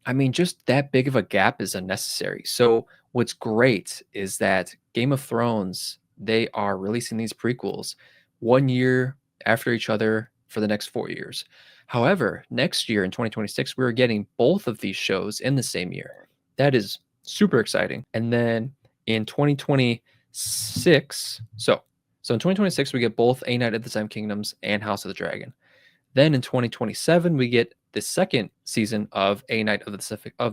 I mean, just that big of a gap is unnecessary. So what's great is that Game of Thrones, they are releasing these prequels 1 year after each other for the next 4 years. However, next year in 2026, we're getting both of these shows in the same year. That is super exciting. And then in 2026, so in 2026, we get both A Night of the Seven Kingdoms and House of the Dragon. Then in 2027, we get the second season of A Night of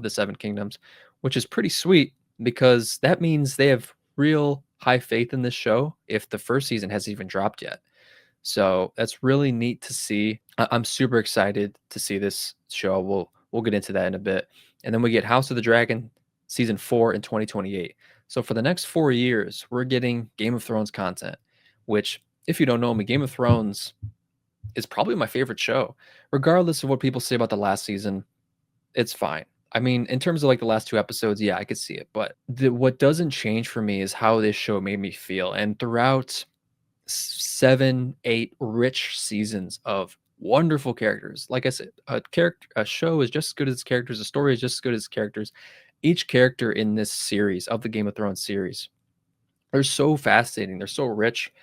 the Seven Kingdoms, which is pretty sweet because that means they have real high faith in this show if the first season hasn't even dropped yet. So that's really neat to see. I'm super excited to see this show. We'll get into that in a bit. And then we get House of the Dragon season 4 in 2028. So for the next 4 years, we're getting Game of Thrones content, which, if you don't know me, Game of Thrones is probably my favorite show. Regardless of what people say about the last season, it's fine. I mean, in terms of like the last 2 episodes, yeah, I could see it, but what doesn't change for me is how this show made me feel. And throughout 7, 8 rich seasons of wonderful characters. Like I said, a show is just as good as its characters, a story is just as good as its characters. Each character in this series of the Game of Thrones series, they're so fascinating, they're so rich,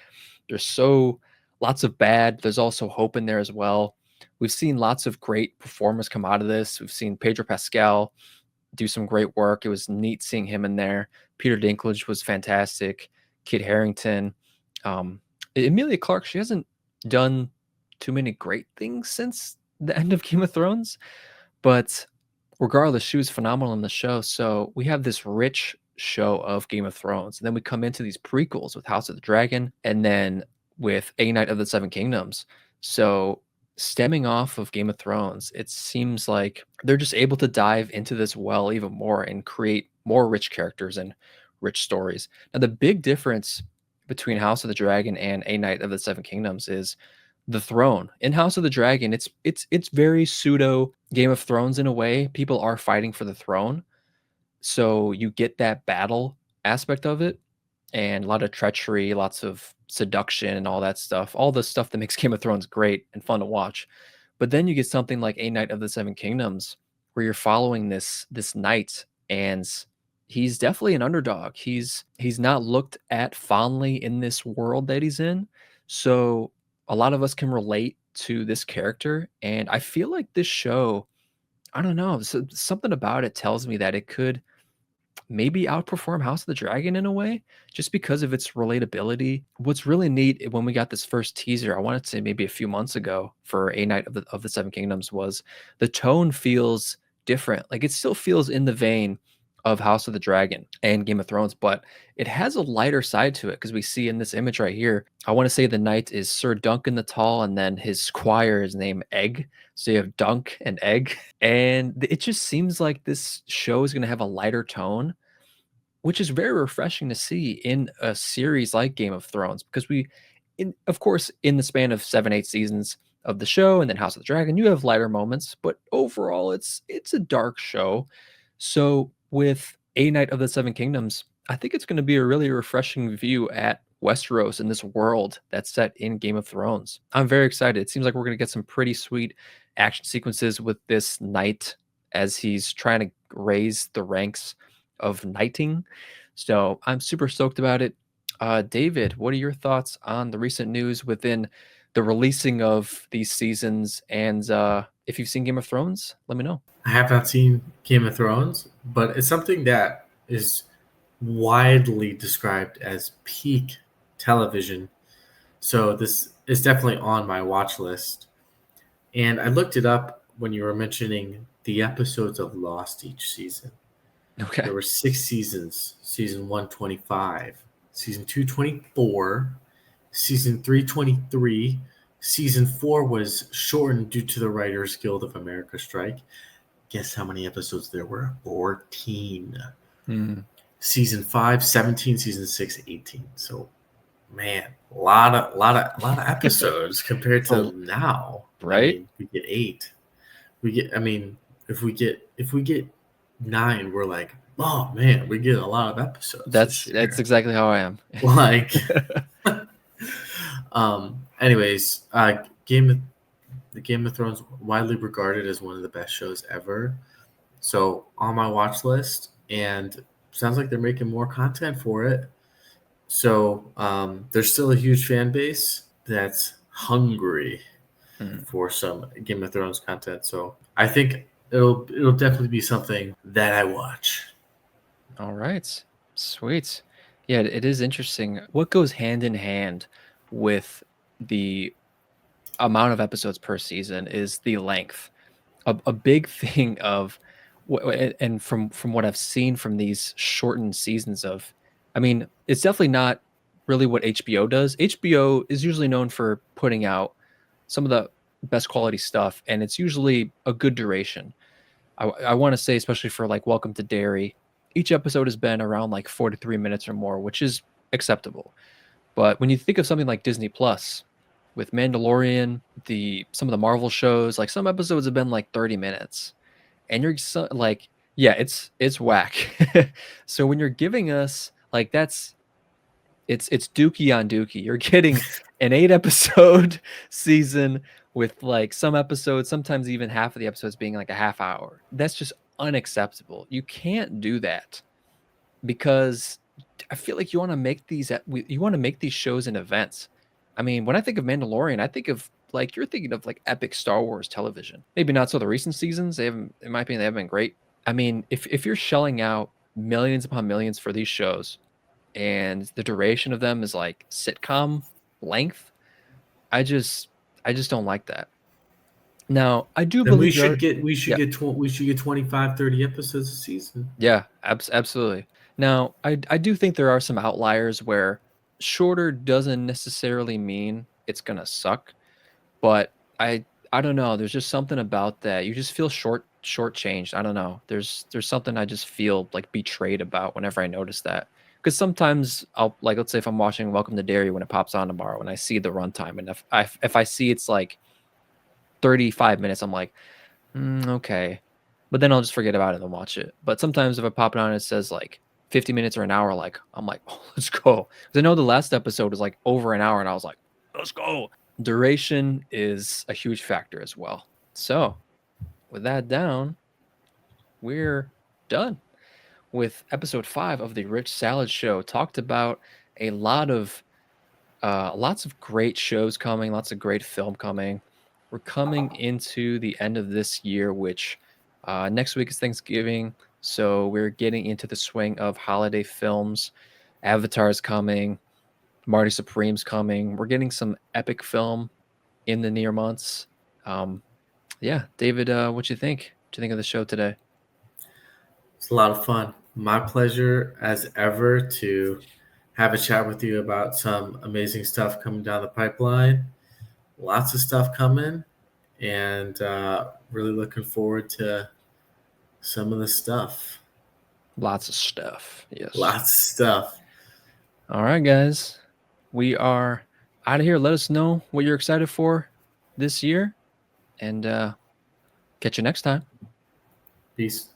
there's so lots of bad, there's also hope in there as well. We've seen lots of great performers come out of this. We've seen Pedro Pascal do some great work. It was neat seeing him in there. Peter Dinklage was fantastic. Kit Harington, Emilia Clarke. She hasn't done too many great things since the end of Game of Thrones, but regardless, she was phenomenal in the show. So we have this rich show of Game of Thrones, and then we come into these prequels with House of the Dragon, and then with A Night of the Seven Kingdoms. So stemming off of Game of Thrones, it seems like they're just able to dive into this well even more and create more rich characters and rich stories. Now, the big difference between House of the Dragon and A Night of the Seven Kingdoms is the throne. In House of the Dragon, it's very pseudo Game of Thrones in a way. People are fighting for the throne, so you get that battle aspect of it, and a lot of treachery, lots of seduction, and all that stuff. All the stuff that makes Game of Thrones great and fun to watch. But then you get something like A Knight of the Seven Kingdoms, where you're following this knight, and he's definitely an underdog. He's not looked at fondly in this world that he's in. So a lot of us can relate to this character, and I feel like this show, I don't know, something about it tells me that it could maybe outperform House of the Dragon in a way, just because of its relatability. What's really neat when we got this first teaser, I want to say maybe a few months ago for A Night of the Seven Kingdoms, was the tone feels different. Like it still feels in the vein of House of the Dragon and Game of Thrones, but it has a lighter side to it because we see in this image right here. I want to say the knight is Sir Duncan the Tall, and then his squire is named Egg. So you have Dunk and Egg, and it just seems like this show is going to have a lighter tone, which is very refreshing to see in a series like Game of Thrones, because of course, in the span of 7, 8 seasons of the show, and then House of the Dragon, you have lighter moments, but overall, it's a dark show. So with A Night of the Seven Kingdoms, I think it's going to be a really refreshing view at Westeros in this world that's set in Game of Thrones. I'm very excited. It seems like we're going to get some pretty sweet action sequences with this knight as he's trying to raise the ranks of knighting. So I'm super stoked about it. David, what are your thoughts on the recent news within the releasing of these seasons? And if you've seen Game of Thrones, let me know. I have not seen Game of Thrones, but it's something that is widely described as peak television. So this is definitely on my watch list. And I looked it up when you were mentioning the episodes of Lost each season. Okay. There were 6 seasons. Season 1, 25. Season 2, 24. Season 3, 23. Season 4 was shortened due to the Writers Guild of America strike. Guess how many episodes there were? 14. Season 5, 17. Season 6, 18. So, man, a lot of episodes compared to now. Right? I mean, we get 8. If we get 9, we're like, oh man, we get a lot of episodes. That's exactly how I am. Like, anyways, the Game of Thrones, widely regarded as one of the best shows ever. So on my watch list, and sounds like they're making more content for it. So there's still a huge fan base that's hungry for some Game of Thrones content. So I think it'll definitely be something that I watch. All right. Sweet. Yeah, it is interesting. What goes hand in hand with the amount of episodes per season is the length. A big thing of and from what I've seen from these shortened seasons of, I mean, it's definitely not really what HBO does. HBO is usually known for putting out some of the best quality stuff, and it's usually a good duration. I want to say, especially for like Welcome to Derry, each episode has been around like 43 minutes or more, which is acceptable. But when you think of something like Disney Plus with Mandalorian, some of the Marvel shows, like some episodes have been like 30 minutes, and you're like, yeah, it's whack. So when you're giving us like It's Dookie on Dookie. You're getting an 8 episode season with like some episodes, sometimes even half of the episodes being like a half hour. That's just unacceptable. You can't do that because I feel like you want to make these shows and events. I mean, when I think of Mandalorian, I think of like you're thinking of like epic Star Wars television. Maybe not so the recent seasons. They haven't, in my opinion, they haven't been great. I mean, if you're shelling out millions upon millions for these shows and the duration of them is like sitcom length, I just I just don't like that. Now, I do Then believe there are yeah, we should get 25, 30 episodes a season. yeah, absolutely. Now, I do think there are some outliers where shorter doesn't necessarily mean it's gonna suck, but I don't know. There's just something about that. You just feel shortchanged. I don't know. There's something I just feel like betrayed about whenever I notice that. Because sometimes I'll like let's say if I'm watching Welcome to Derry when it pops on tomorrow and I see the runtime and if I see it's like 35 minutes, I'm like, okay. But then I'll just forget about it and watch it. But sometimes if I pop it on and it says like 50 minutes or an hour, like I'm like, oh, let's go. Because I know the last episode was like over an hour and I was like, let's go. Duration is a huge factor as well. So with that down, we're done with episode 5 of the Rich Salad Show. Talked about a lot of lots of great shows coming, lots of great film coming. We're coming into the end of this year, which next week is Thanksgiving. So we're getting into the swing of holiday films. Avatar's coming, Marty Supreme's coming. We're getting some epic film in the near months. Yeah, David, what you think? What you think of the show today? It's a lot of fun. My pleasure as ever to have a chat with you about some amazing stuff coming down the pipeline. Lots of stuff coming, and really looking forward to some of the stuff. Lots of stuff. Yes. Lots of stuff. All right, guys. We are out of here. Let us know what you're excited for this year, and catch you next time. Peace.